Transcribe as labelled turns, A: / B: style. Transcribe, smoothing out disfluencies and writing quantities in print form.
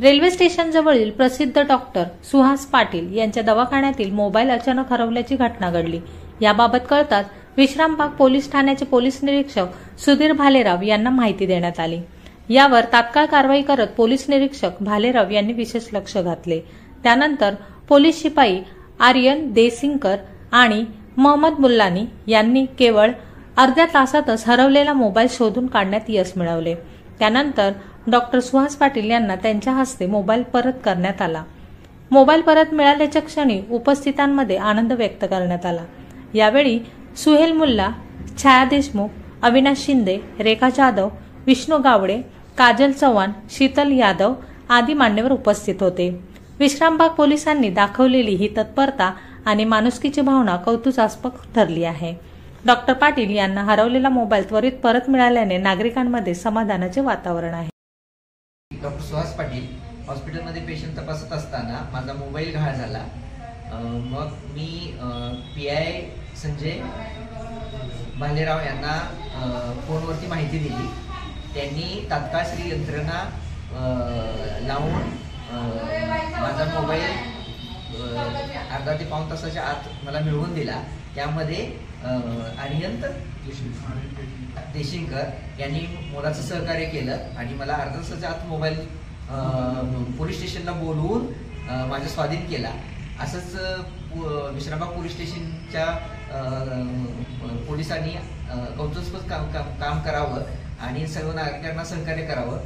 A: Railway स्टेशनजवळील प्रसिद्ध doctor Suhas Patil यांच्या दवाखान्यातील मोबाईल अचानक हरवल्याची घटना घडली। याबाबत कळताच विश्रामबाग पोलीस ठाण्याचे पोलीस निरीक्षक सुधीर भालेराव यांना माहिती देण्यात आली। यावर तात्काळ कारवाई करत पोलीस निरीक्षक भालेराव यांनी विशेष लक्ष घातले। त्यानंतर पोलीस शिपाई आर्यन देसिंगकर आणि मोहम्मद मुल्लानी यांनी केवळ अर्ध्या तासातच हरवलेला मोबाईल शोधून काढण्यात यश मिळवले। त्यानंतर डॉक्टर सुहास पाटील यांना त्यांच्या हस्ते मोबाईल परत करण्यात आला। मोबाईल परत मिळाल्याच्या क्षणी उपस्थितांमध्ये आनंद व्यक्त करण्यात आला। यावेळी सुहेल मुल्ला, छाया देशमुख, अविनाश शिंदे, रेखा जाधव, विष्णू गावडे, काजल चव्हाण, शीतल यादव आदी मान्यवर उपस्थित होते। विश्रामबाग पोलिसांनी दाखवलेली ही तत्परता आणि माणुसकीची भावना कौतुकास्पद ठरली आहे। डॉक्टर पाटील यांना हरवलेला मोबाईल त्वरित परत मिळाल्याने नागरिकांमध्ये समाधानाचे वातावरण आहे।
B: डॉक्टर सुहास पाटील हॉस्पिटलमध्ये पेशंट तपासत असताना माझा मोबाईल गहाळ झाला। मग मी PI संजय भालेराव यांना फोनवरती माहिती दिली। त्यांनी तात्काळ श्री यंत्रणा लावून माझा मोबाईल अर्धा ते पाऊण तासाच्या आत मला मिळवून दिला। त्यामध्ये आर्यन देशिंगकर यांनी मोलाचं सहकार्य केलं आणि मला अर्ध्या तासाच्या आत मोबाईल पोलीस स्टेशनला बोलवून माझ्या स्वाधीन केला। असंच विश्रामबाग पोलीस स्टेशनच्या पोलिसांनी कौतुकास्पद काम करावं आणि सर्व नागरिकांना सहकार्य करावं